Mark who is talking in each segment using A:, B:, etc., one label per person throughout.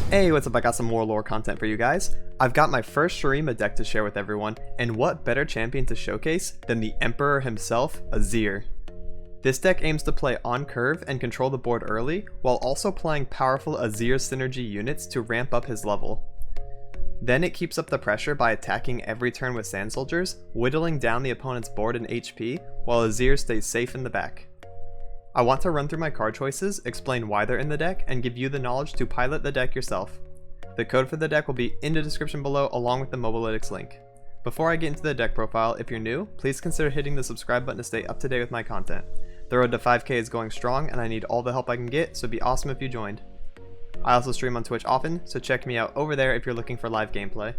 A: Hey, what's up? I got some more lore content for you guys. I've got my first Shurima deck to share with everyone, and what better champion to showcase than the Emperor himself, Azir. This deck aims to play on curve and control the board early, while also playing powerful Azir synergy units to ramp up his level. Then it keeps up the pressure by attacking every turn with Sand Soldiers, whittling down the opponent's board and HP, while Azir stays safe in the back. I want to run through my card choices, explain why they're in the deck, and give you the knowledge to pilot the deck yourself. The code for the deck will be in the description below along with the Mobalytics link. Before I get into the deck profile, if you're new, please consider hitting the subscribe button to stay up to date with my content. The road to 5k is going strong and I need all the help I can get, so it'd be awesome if you joined. I also stream on Twitch often, so check me out over there if you're looking for live gameplay.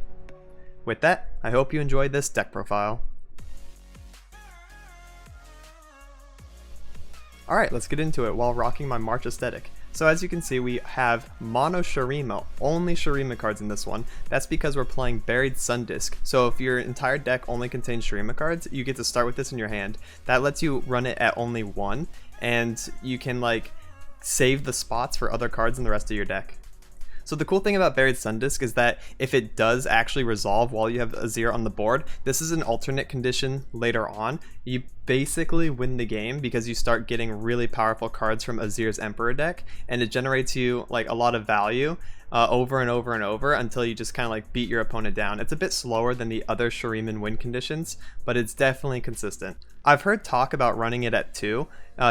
A: With that, I hope you enjoyed this deck profile. Alright, let's get into it while rocking my March aesthetic. So as you can see, we have mono Shurima, only Shurima cards in this one. That's because we're playing Buried Sundisk. So if your entire deck only contains Shurima cards, you get to start with this in your hand. That lets you run it at only one, and you can like save the spots for other cards in the rest of your deck. So the cool thing about Buried Sundisk is that if it does actually resolve while you have Azir on the board, this is an alternate condition later on. You basically win the game because you start getting really powerful cards from Azir's Emperor deck, and it generates you like a lot of value over and over and over until you just kind of like beat your opponent down. It's a bit slower than the other Shuriman win conditions, but it's definitely consistent. I've heard talk about running it at 2,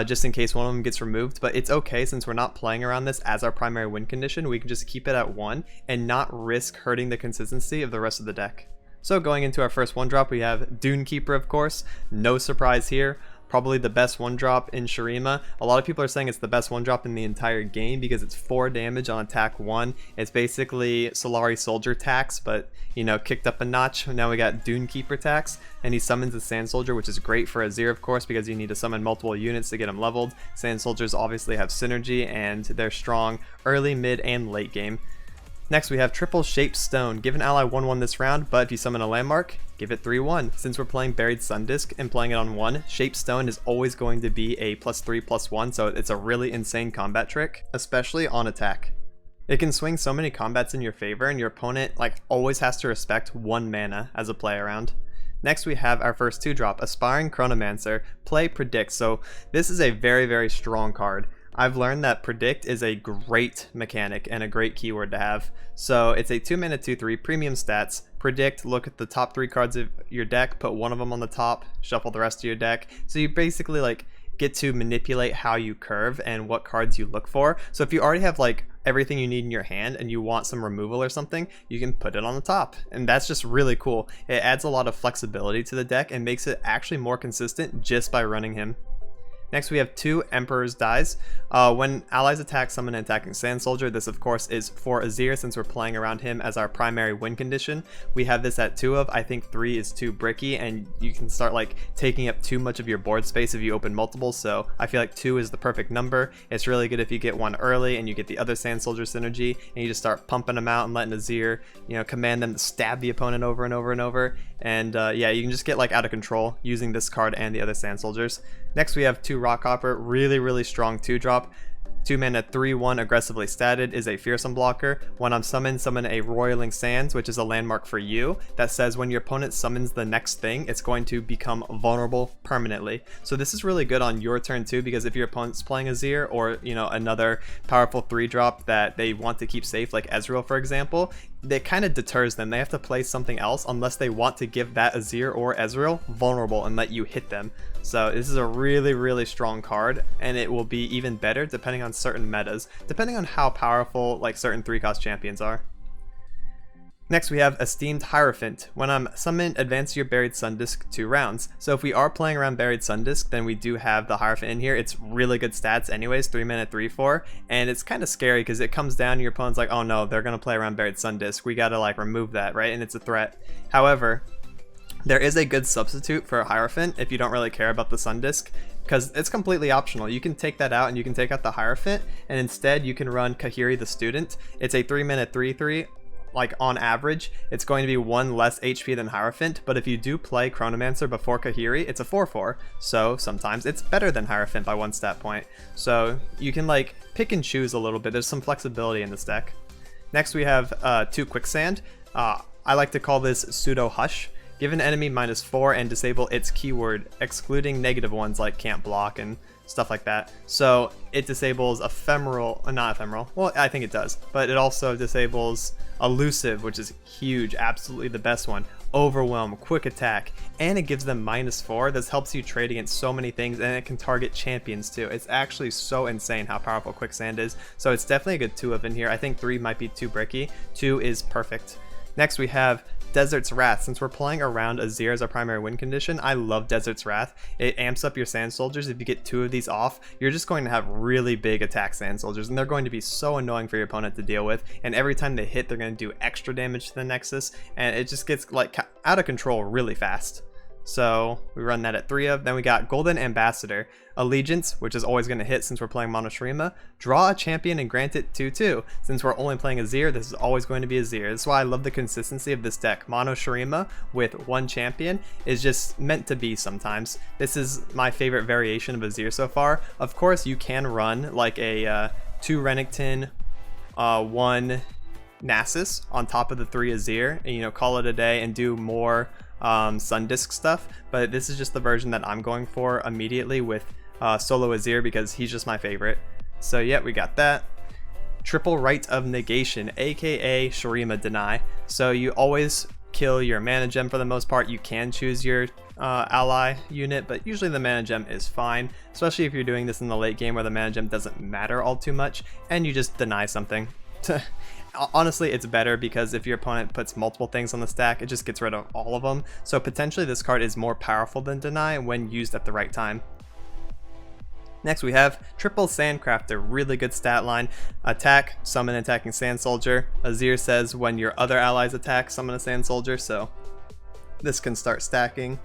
A: just in case one of them gets removed, but it's okay since we're not playing around this as our primary win condition. We can just keep it at 1 and not risk hurting the consistency of the rest of the deck. So going into our first 1-drop, we have Dunekeeper, of course. No surprise here. Probably the best 1-drop in Shurima. A lot of people are saying it's the best 1-drop in the entire game because it's 4 damage on attack 1. It's basically Solari Soldier tax, but you know, kicked up a notch. Now we got Dunekeeper tax, and he summons a Sand Soldier, which is great for Azir, of course, because you need to summon multiple units to get him leveled. Sand Soldiers obviously have synergy, and they're strong early, mid, and late game. Next we have Triple Shaped Stone. Give an ally 1/1 this round, but if you summon a landmark, give it 3/1. Since we're playing Buried Sundisk and playing it on 1, Shaped Stone is always going to be a +3/+1, so it's a really insane combat trick, especially on attack. It can swing so many combats in your favor, and your opponent like always has to respect 1 mana as a play around. Next we have our first 2-drop, Aspiring Chronomancer. Play Predict. So this is a very strong card. I've learned that Predict is a great mechanic and a great keyword to have. So it's a 2-mana 2/3 premium stats. Predict, look at the top 3 cards of your deck, put one of them on the top, shuffle the rest of your deck. So you basically like get to manipulate how you curve and what cards you look for. So if you already have like everything you need in your hand and you want some removal or something, you can put it on the top. And that's just really cool. It adds a lot of flexibility to the deck and makes it actually more consistent just by running him. Next we have 2 Emperor's Dies. When allies attack summon an attacking Sand Soldier, this of course is for Azir since we're playing around him as our primary win condition. We have this at 2 of, I think 3 is too bricky and you can start like taking up too much of your board space if you open multiple, so I feel like 2 is the perfect number. It's really good if you get one early and you get the other Sand Soldier synergy and you just start pumping them out and letting Azir, you know, command them to stab the opponent over and over and over. And yeah, you can just get like out of control using this card and the other Sand Soldiers. Next we have 2 Rockhopper, really strong 2-drop. 2-mana 3/1 aggressively statted is a fearsome blocker. When I'm summoned, summon a Roiling Sands, which is a landmark for you that says when your opponent summons the next thing, it's going to become vulnerable permanently. So this is really good on your turn too, because if your opponent's playing Azir or you know another powerful 3-drop that they want to keep safe, like Ezreal for example, it kind of deters them. They have to play something else unless they want to give that Azir or Ezreal vulnerable and let you hit them. So this is a really strong card, and it will be even better depending on certain metas, depending on how powerful like certain 3-cost champions are. Next we have Esteemed Hierophant. When I'm summoned, advance your Buried Sundisk 2 rounds. So if we are playing around Buried Sundisk, then we do have the Hierophant in here. It's really good stats anyways, 3-mana 3/4, and it's kind of scary because it comes down and your opponent's like, oh no, they're gonna play around Buried Sundisk. We gotta like remove that, right? And it's a threat. However, there is a good substitute for a Hierophant if you don't really care about the Sundisk, because it's completely optional. You can take that out and you can take out the Hierophant, and instead you can run Kahiri the Student. It's a 3-mana 3/3. Like on average, it's going to be 1 less HP than Hierophant, but if you do play Chronomancer before Kahiri, it's a 4/4, so sometimes it's better than Hierophant by 1 stat point. So you can like pick and choose a little bit. There's some flexibility in this deck. Next we have 2 Quicksand. I like to call this Pseudo Hush. Give an enemy -4 and disable its keyword, excluding negative ones like can't block and stuff like that. So it disables ephemeral, not ephemeral, well I think it does, but it also disables elusive, which is huge, absolutely the best one, overwhelm, quick attack, and it gives them -4. This helps you trade against so many things, and it can target champions too. It's actually so insane how powerful Quicksand is, so it's definitely a good 2 of in here. I think 3 might be too bricky, 2 is perfect. Next we have Desert's Wrath. Since we're playing around Azir as our primary win condition, I love Desert's Wrath. It amps up your Sand Soldiers. If you get 2 of these off, you're just going to have really big attack Sand Soldiers, and they're going to be so annoying for your opponent to deal with, and every time they hit, they're going to do extra damage to the Nexus, and it just gets like out of control really fast. So we run that at 3 of. Then we got Golden Ambassador. Allegiance, which is always going to hit since we're playing Mono Shurima. Draw a champion and grant it 2/2. Since we're only playing Azir, this is always going to be Azir. This is why I love the consistency of this deck. Mono Shurima with 1 champion is just meant to be sometimes. This is my favorite variation of Azir so far. Of course, you can run like a 2 Renekton, 1 Nasus on top of the 3 Azir, and call it a day and do more Sundisk stuff, but this is just the version that I'm going for immediately with solo Azir because he's just my favorite. So yeah, we got that. Triple Rite of Negation, aka Shurima Deny. So you always kill your mana gem for the most part. You can choose your ally unit, but usually the mana gem is fine, especially if you're doing this in the late game where the mana gem doesn't matter all too much and you just deny something. Honestly, it's better because if your opponent puts multiple things on the stack, it just gets rid of all of them. So potentially this card is more powerful than Deny when used at the right time. Next we have Triple Sandcrafter, really good stat line. Attack, summon an attacking Sand Soldier. Azir says when your other allies attack, summon a Sand Soldier, so this can start stacking.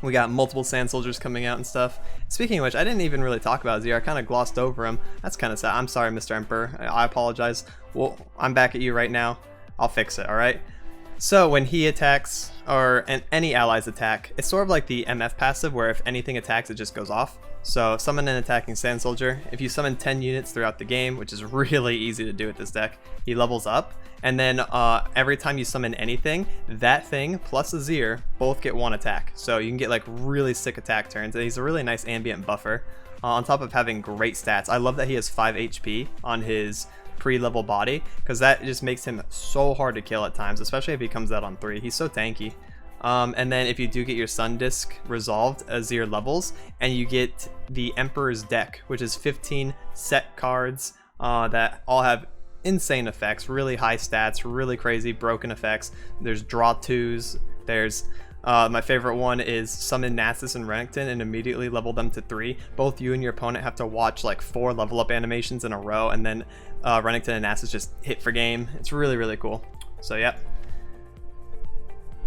A: We got multiple Sand Soldiers coming out and stuff. Speaking of which, I didn't even really talk about Azir. I kind of glossed over him. That's kind of sad. I'm sorry, Mr. Emperor. I apologize. Well, I'm back at you right now. I'll fix it, alright? So when he attacks, or any allies attack, it's sort of like the MF passive where if anything attacks, it just goes off. So summon an attacking Sand Soldier. If you summon 10 units throughout the game, which is really easy to do with this deck, he levels up. And then every time you summon anything, that thing plus Azir both get 1 attack. So you can get like really sick attack turns. And he's a really nice ambient buffer on top of having great stats. I love that he has 5 HP on his pre-level body because that just makes him so hard to kill at times, especially if he comes out on 3. He's so tanky. And then if you do get your Sundisk resolved, Azir levels, and you get the Emperor's deck, which is 15 set cards that all have insane effects, really high stats, really crazy broken effects. There's draw 2s, there's my favorite one is summon Nasus and Renekton and immediately level them to 3. Both you and your opponent have to watch like 4 level up animations in a row, and then Renekton and Nasus just hit for game. It's really cool. So yeah.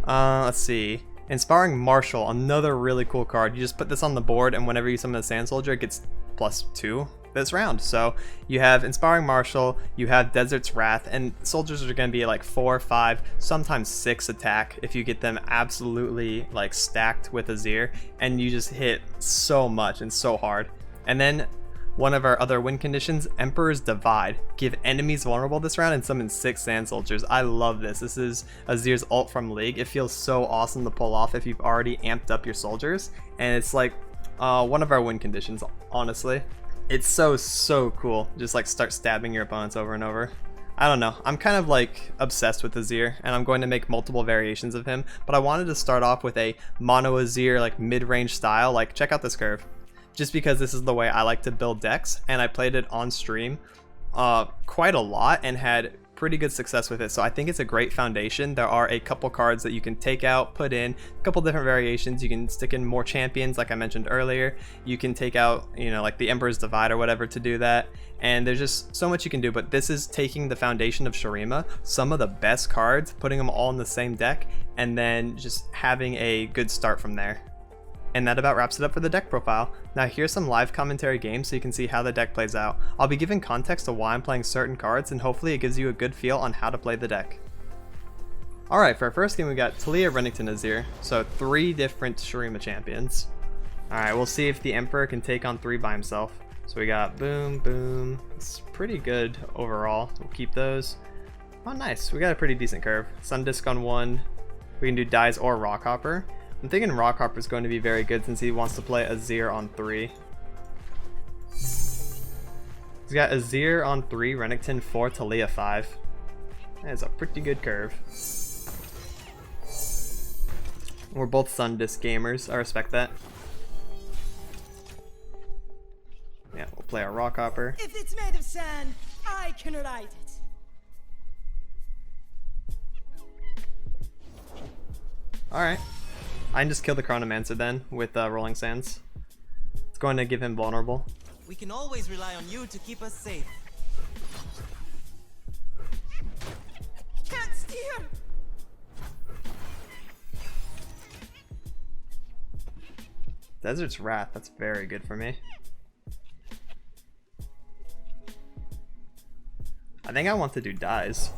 A: Let's see. Inspiring Marshal, another really cool card. You just put this on the board, and whenever you summon a Sand Soldier, it gets +2 this round. So you have Inspiring Marshal, you have Desert's Wrath, and soldiers are going to be like 4, 5, sometimes 6 attack if you get them absolutely like stacked with Azir, and you just hit so much and so hard. And then one of our other win conditions, Emperor's Divide. Give enemies vulnerable this round and summon 6 Sand Soldiers. I love this. This is Azir's ult from League. It feels so awesome to pull off if you've already amped up your soldiers. And it's like one of our win conditions, honestly. It's so cool. Just like start stabbing your opponents over and over. I don't know. I'm kind of like obsessed with Azir, and I'm going to make multiple variations of him. But I wanted to start off with a mono Azir like mid-range style. Like check out this curve. Just because this is the way I like to build decks, and I played it on stream quite a lot and had pretty good success with it. So I think it's a great foundation. There are a couple cards that you can take out, put in a couple different variations. You can stick in more champions like I mentioned earlier. You can take out, like the Emperor's Divide or whatever to do that. And there's just so much you can do, but this is taking the foundation of Shurima, some of the best cards, putting them all in the same deck, and then just having a good start from there. And that about wraps it up for the deck profile. Now here's some live commentary games so you can see how the deck plays out. I'll be giving context to why I'm playing certain cards, and hopefully it gives you a good feel on how to play the deck. Alright, for our first game we got Talia, Renekton, Azir. So 3 different Shurima champions. Alright, we'll see if the Emperor can take on 3 by himself. So we got boom, boom. It's pretty good overall. We'll keep those. Oh, nice. We got a pretty decent curve. Sun Disc on 1. We can do Dyes or Rockhopper. I'm thinking Rockhopper is going to be very good since he wants to play Azir on 3. He's got Azir on 3, Renekton 4, Talia 5. That is a pretty good curve. We're both Sun Disc gamers. I respect that. Yeah, we'll play our Rockhopper.
B: If it's made of sand, I can write it.
A: Alright. I can just kill the Chronomancer then with Rolling Sands. It's going to give him vulnerable.
C: We can always rely on you to keep us safe.
B: Can't steer.
A: Desert's Wrath, that's very good for me. I think I want to do Dyes.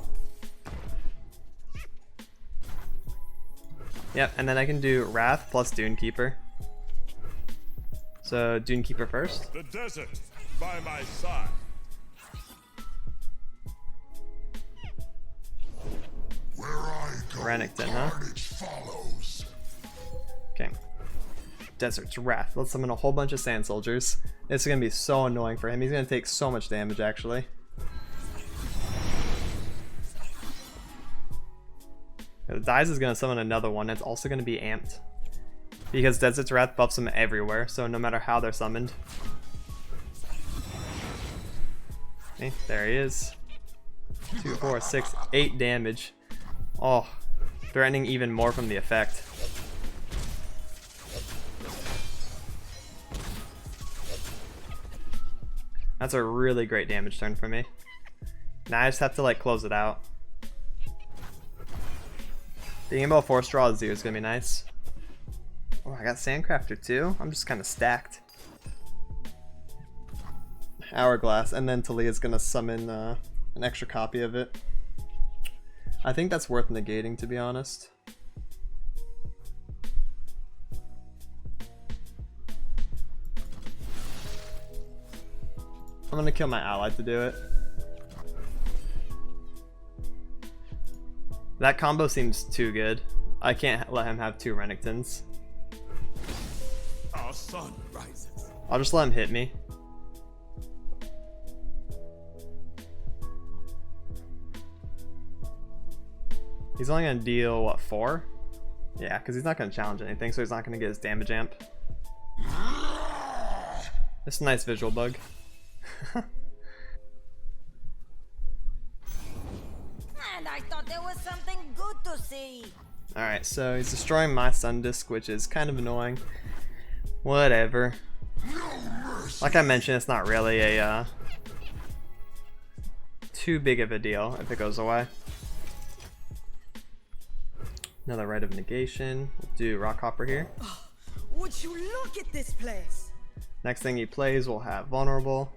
A: Yep, and then I can do Wrath plus Dunekeeper. So Dunekeeper first.
D: The desert by my side. Where I go,
A: Renekton, huh?
D: follows.
A: Okay. Desert's Wrath. Let's summon a whole bunch of Sand Soldiers. This is gonna be so annoying for him. He's gonna take so much damage actually. Dyes is going to summon another one. It's also going to be amped. Because Desert's Wrath buffs them everywhere, so no matter how they're summoned. Okay, there he is. 2, 4, 6, 8 damage. Oh, threatening even more from the effect. That's a really great damage turn for me. Now I just have to like close it out. Being able to force draw Azir is gonna be nice. Oh, I got Sandcrafter too? I'm just kind of stacked. Hourglass, and then Talia's gonna summon an extra copy of it. I think that's worth negating, to be honest. I'm gonna kill my ally to do it. That combo seems too good. I can't let him have 2 Renektons.
D: Our sun rises.
A: I'll just let him hit me. He's only gonna deal, what, 4? Yeah, because he's not gonna challenge anything, so he's not gonna get his damage amp. It's a nice visual bug.
B: And I thought there was something good to see.
A: Alright, so he's destroying my Sun Disc, which is kind of annoying. Whatever. Like I mentioned, it's not really a too big of a deal if it goes away. Another Rite of Negation. We'll do Rockhopper here.
B: Would you look at this place?
A: Next thing he plays, we'll have Vulnerable.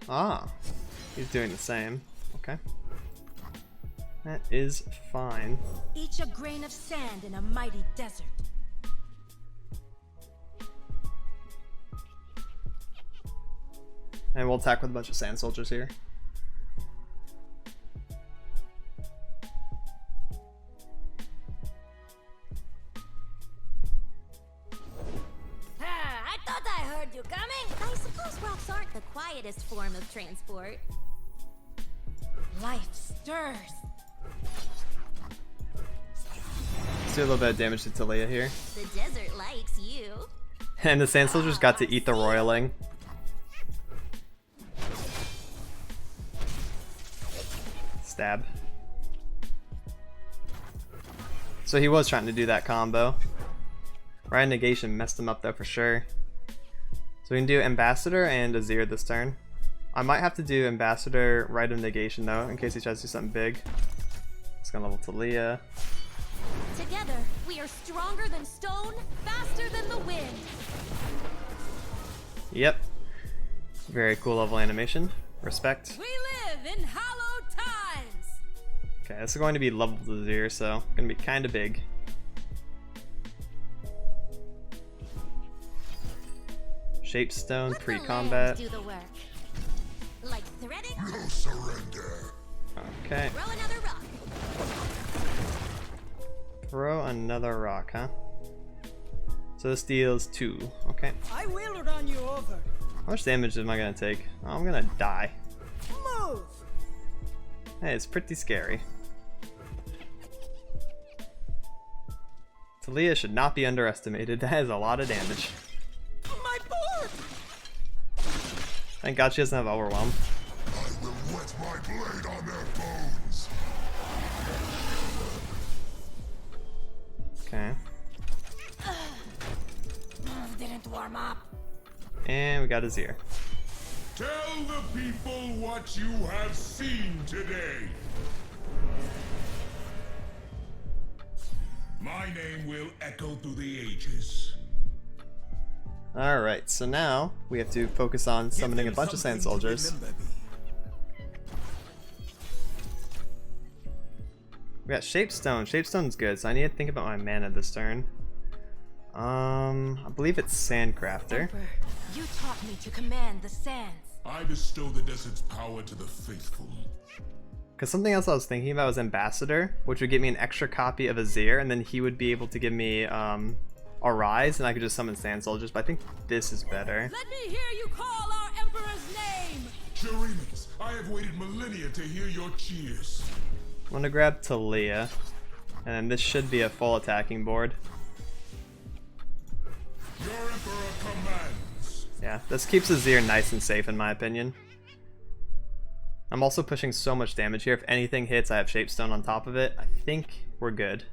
A: Ah, he's doing the same. Okay. That is fine.
B: Each a grain of sand in a mighty desert.
A: And we'll attack with a bunch of Sand Soldiers here.
E: I thought I heard you coming. I suppose rocks aren't the quietest form of transport.
B: Life stirs.
A: Let's do a little bit of damage to Talia here.
E: The desert likes you.
A: And the Sand Soldiers got to eat the roiling. Stab. So he was trying to do that combo. Rite of Negation messed him up though for sure. So we can do Ambassador and Azir this turn. I might have to do Ambassador, Rite of Negation though, in case he tries to do something big. It's gonna level Talia.
E: Together, we are stronger than stone, faster than the wind.
A: Yep. Very cool level animation. Respect.
B: We live in hallowed times.
A: Okay, this is going to be leveled Azir, so gonna be kind of big. Shapestone
E: Let the
A: pre-combat.
E: land do the work. Like threading,
D: No surrender.
A: Okay.
E: throw another rock.
A: Throw another rock, huh? So this deals 2. Okay.
F: I will run you over.
A: How much damage am I gonna take? Oh, I'm gonna die.
F: Move.
A: Hey, it's pretty scary. Talia should not be underestimated. That is a lot of damage.
F: My board.
A: Thank God she doesn't have overwhelm.
D: I will wet my blade on their bones.
A: Okay.
B: Didn't warm up.
A: And we got Azir.
D: Tell the people what you have seen today. My name will echo through the ages.
A: Alright, so now we have to focus on summoning a bunch of sand soldiers. We got Shapestone. Shapestone's good, so I need to think about my mana this turn. I believe it's Sandcrafter.
E: Emperor, you taught me to command the sands.
D: I bestow the desert's power to the faithful.
A: Because something else I was thinking about was Ambassador, which would get me an extra copy of Azir, and then he would be able to give me Arise, and I could just summon sand soldiers, but I think this is better.
F: Let me hear you call our emperor's name.
D: Shurimas, I have waited millennia to hear your cheers.
A: I'm gonna grab Talia, and then this should be a full attacking board.
D: Your emperor commands.
A: Yeah, this keeps Azir nice and safe in my opinion. I'm also pushing so much damage here. If anything hits, I have Shapestone on top of it. I think we're good.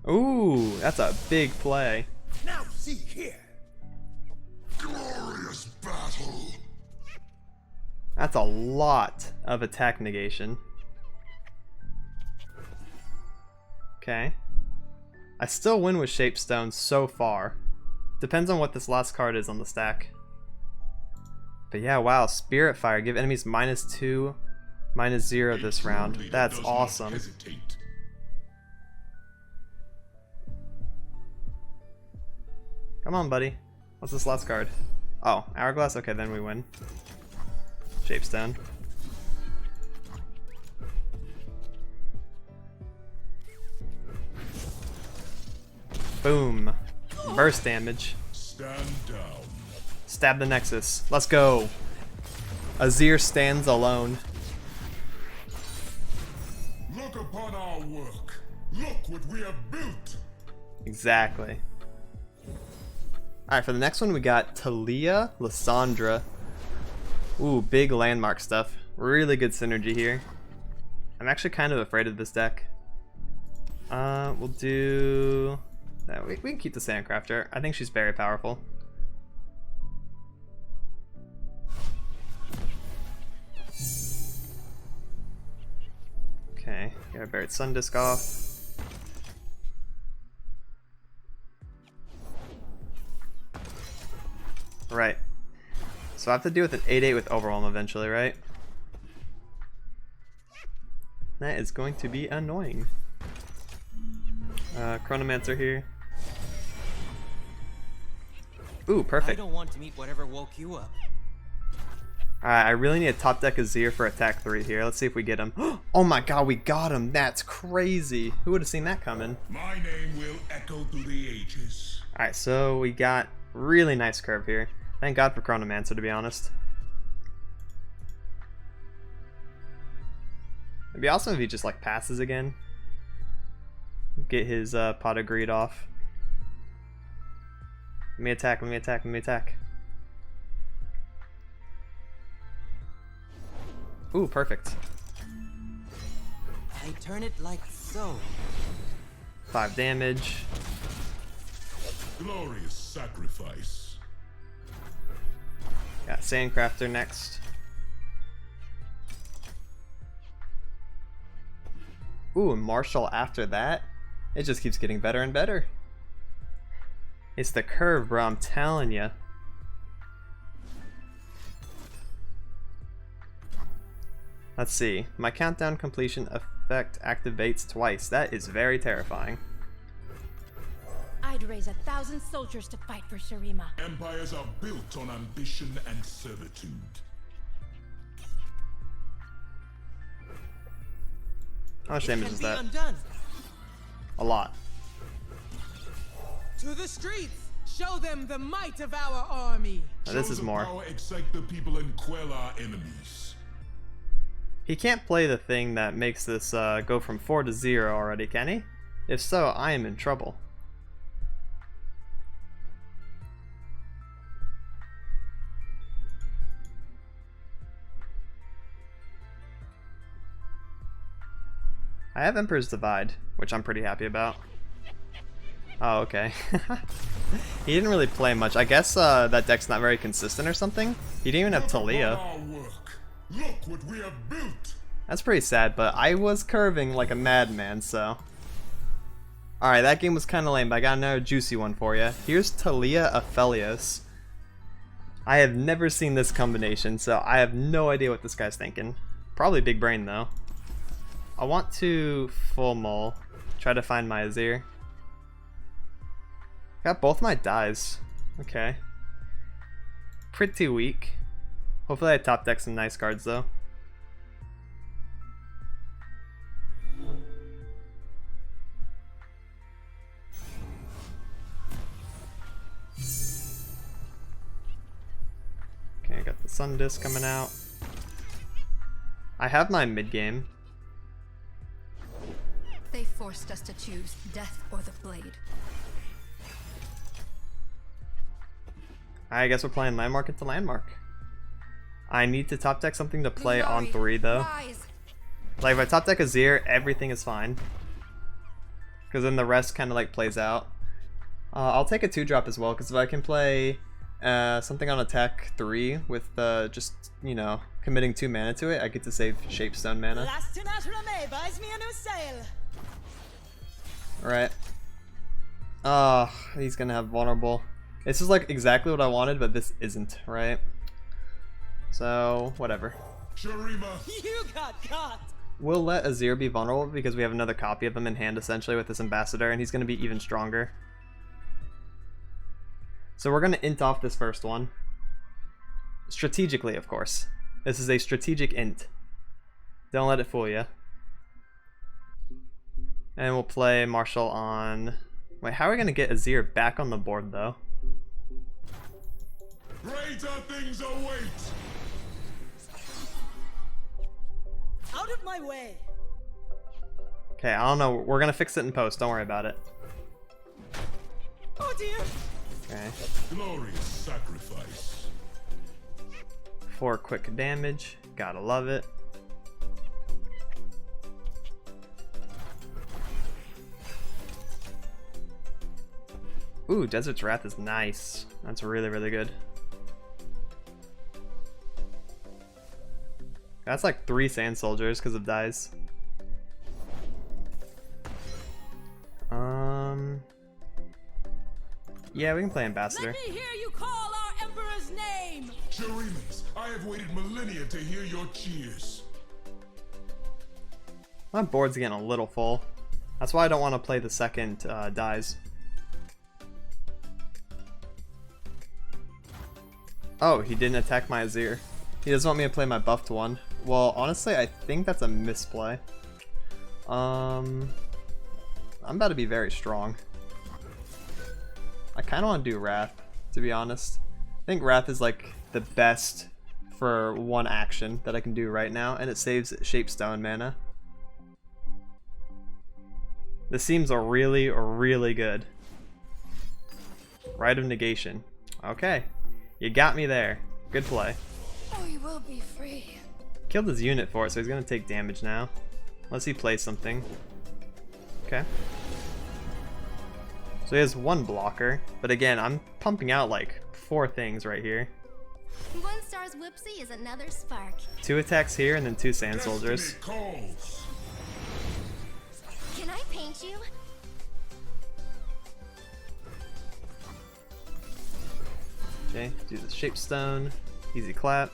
A: Ooh, that's a big play.
D: Now see here. Glorious battle.
A: That's a lot of attack negation. Okay. I still win with Shapestone so far. Depends on what this last card is on the stack. But yeah, wow, Spirit Fire. Give enemies -2, -0 this round. That's awesome.
D: Hesitate.
A: Come on, buddy. What's this last card? Oh, Hourglass? Okay, then we win. Shapestone. Boom. Burst damage.
D: Stand down.
A: Stab the Nexus. Let's go. Azir stands alone.
D: Look upon our work. Look what we have built.
A: Exactly. Alright, for the next one we got Talia, Lysandra. Ooh, big landmark stuff. Really good synergy here. I'm actually kind of afraid of this deck. We'll do... No, we can keep the Sandcrafter. I think she's very powerful. Okay, get our Buried Sun Disc off. Right. So I have to deal with an 8/8 with Overwhelm eventually, right? That is going to be annoying. Chronomancer here. Ooh,
C: I
A: perfect.
C: don't want to meet whatever woke you up.
A: Alright, I really need a top deck Azir for attack 3 here. Let's see if we get him. Oh my god, we got him! That's crazy! Who would have seen that coming?
D: My name will echo through the ages.
A: Alright, so we got really nice curve here. Thank god for Chronomancer, to be honest. It'd be awesome if he just like passes again. Get his Pot of Greed off. Let me attack, let me attack, let me attack. Ooh, perfect.
C: I turn it like so.
A: 5 damage.
D: Glorious sacrifice.
A: Got Sandcrafter next. Ooh, and Marshall after that. It just keeps getting better and better. It's the curve, bro, I'm telling ya. Let's see. My countdown completion effect activates twice. That is very terrifying.
F: I'd raise 1,000 soldiers to fight for Shurima.
D: Empires are built on ambition and servitude.
A: How much damage
C: Can
A: is
C: be
A: that?
C: undone.
A: A lot.
C: To the streets! Show them the might of our army!
A: Now, this
D: Show
A: is
D: the
A: more.
D: power, excite the people, and quell our enemies.
A: He can't play the thing that makes this go from 4 to 0 already, can he? If so, I am in trouble. I have Emperor's Divide, which I'm pretty happy about. Oh, okay. He didn't really play much. I guess that deck's not very consistent or something. He didn't even have Talia.
D: Our work. Look what we have built.
A: That's pretty sad, but I was curving like a madman, so. Alright, that game was kind of lame, but I got another juicy one for you. Here's Talia Aphelios. I have never seen this combination, so I have no idea what this guy's thinking. Probably big brain, though. I want to full mull, try to find my Azir. Got both my dies. Okay. Pretty weak. Hopefully I top deck some nice cards, though. Okay, I got the Sun Disc coming out. I have my mid game.
G: They forced us to choose death or the blade.
A: I guess we're playing Landmark into Landmark. I need to top deck something to play on 3 though.
G: Rise.
A: Like if I top deck Azir, everything is fine. Because then the rest kind of like plays out. I'll take a 2-drop as well, because if I can play something on attack 3 with just, you know, committing 2 mana to it, I get to save Shapestone mana.
F: Last in Ashramay buys me a new sail.
A: Alright. He's gonna have vulnerable. This is like exactly what I wanted, but this isn't, right? So, whatever.
D: Shurima.
F: You got caught.
A: We'll let Azir be vulnerable because we have another copy of him in hand essentially with this ambassador, and he's gonna be even stronger. So we're gonna int off this first one. Strategically, of course. This is a strategic int. Don't let it fool you. And we'll play Marshall on... Wait, how are we gonna get Azir back on the board though?
D: Greater things await.
F: Out of my way.
A: Okay, I don't know. We're gonna fix it in post. Don't worry about it.
F: Oh dear.
A: Okay.
D: Glorious sacrifice.
A: 4 quick damage. Gotta love it. Ooh, Desert's Wrath is nice. That's really, really good. That's like 3 Sand Soldiers because of dies. Yeah, we can play Ambassador.
F: Let me hear you call our Emperor's name.
D: Shurimas, I have waited millennia to hear your cheers.
A: My board's getting a little full. That's why I don't want to play the second dies. Oh, he didn't attack my Azir. He doesn't want me to play my buffed one. Well, honestly, I think that's a misplay. I'm about to be very strong. I kind of want to do Wrath, to be honest. I think Wrath is like the best for one action that I can do right now, and it saves Shapestone mana. This seems a really, really good. Rite of Negation. Okay. You got me there. Good play.
G: We will be free.
A: Killed his unit for it, so he's gonna take damage now. Unless he plays something. Okay. So he has 1 blocker, but again, I'm pumping out like 4 things right here.
E: One star's whoopsie is another spark.
A: 2 attacks here and then 2 Sand
D: Destiny
A: Soldiers.
D: calls.
E: Can I paint you?
A: Okay, do the Shapestone. Easy clap.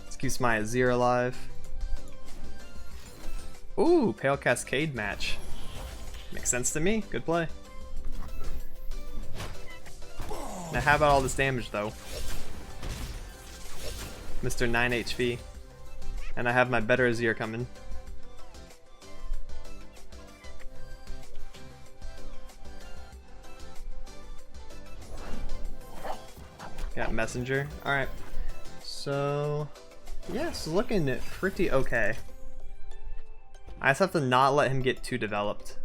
A: This keeps my Azir alive. Ooh, Pale Cascade match. Makes sense to me. Good play. Now how about all this damage though? Mr. 9 HP. And I have my better Azir coming. Got Messenger. Alright. So yeah, it's looking pretty okay. I just have to not let him get too developed.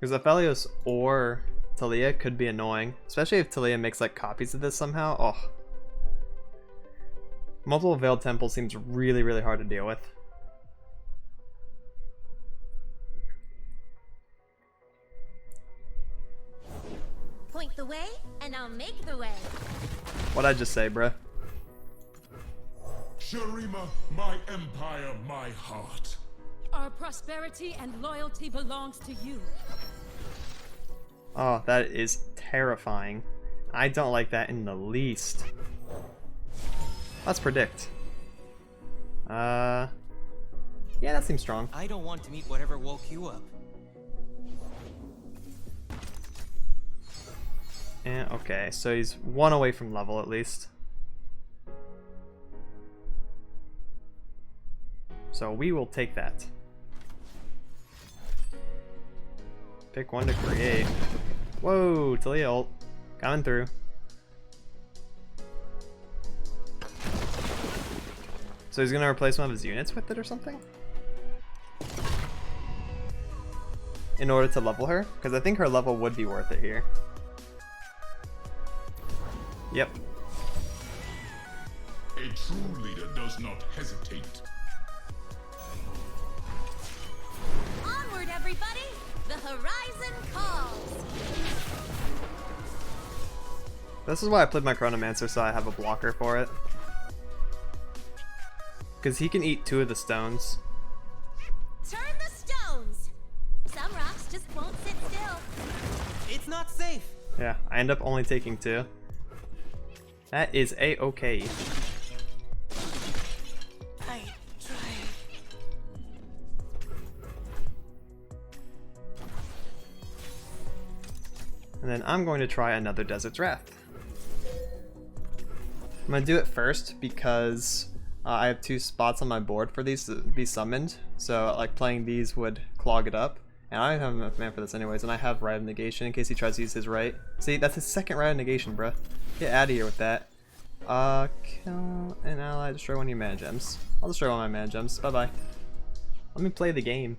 A: Because Aphelios or Talia could be annoying, especially if Talia makes like copies of this somehow. Oh. Multiple Veiled Temple seems really, really hard to deal with.
E: Point the way, and I'll make the way.
A: What'd I just say, bruh?
D: Shurima, my empire, my heart.
F: Our prosperity and loyalty belongs to you.
A: Oh, that is terrifying. I don't like that in the least. Let's predict. Yeah, that seems strong.
H: I don't want to meet whatever woke you up.
A: Yeah, okay, so he's one away from level at least. So we will take that. Pick one to create. Whoa, Talia ult. Coming through. So he's gonna replace one of his units with it or something? In order to level her? Because I think her level would be worth it here. Yep.
D: A true leader does not hesitate.
E: Onward, everybody! The horizon calls!
A: This is why I played my Chronomancer, so I have a blocker for it. Because he can eat 2 of the stones.
E: Turn the stones! Some rocks just won't sit still.
H: It's not safe.
A: Yeah, I end up only taking 2. That is a-okay.
F: I try.
A: And then I'm going to try another Desert's Wrath. I'm going to do it first because I have 2 spots on my board for these to be summoned. So like playing these would clog it up. And I don't have enough mana for this anyways, and I have Rite of Negation in case he tries to use his right. See, that's his second Rite of Negation, bruh. Get out of here with that. Kill an ally, destroy one of your mana gems. I'll destroy one of my mana gems. Bye-bye. Let me play the game.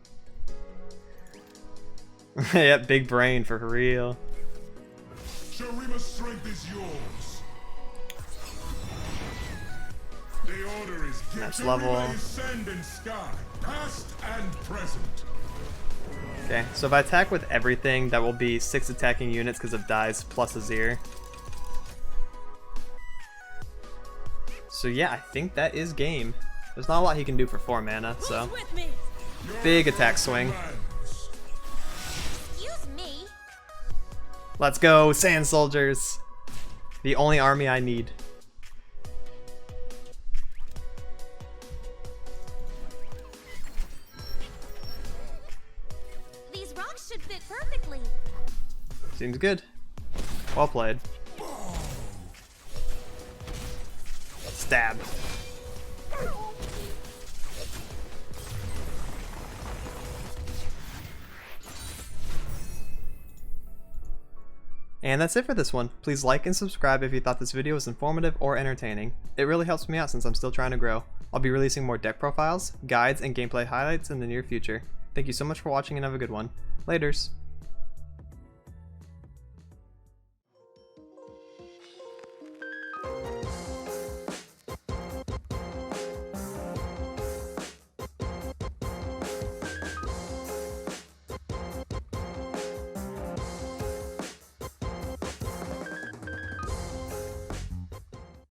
A: Yep, big brain for real.
D: Shurima's strength is yours. The order is give
A: Next
D: Shurima
A: level.
D: his sand and sky, past and present.
A: Okay, so if I attack with everything, that will be 6 attacking units because of dies plus Azir. So yeah, I think that is game. There's not a lot he can do for 4 mana, so
F: Who's with me?
A: big attack swing.
D: Lands.
E: Excuse me.
A: Let's go, Sand Soldiers! The only army I need.
E: These rocks should fit perfectly.
A: Seems good. Well played. Stab. And that's it for this one. Please like and subscribe if you thought this video was informative or entertaining. It really helps me out since I'm still trying to grow. I'll be releasing more deck profiles, guides, and gameplay highlights in the near future. Thank you so much for watching and have a good one. Laters.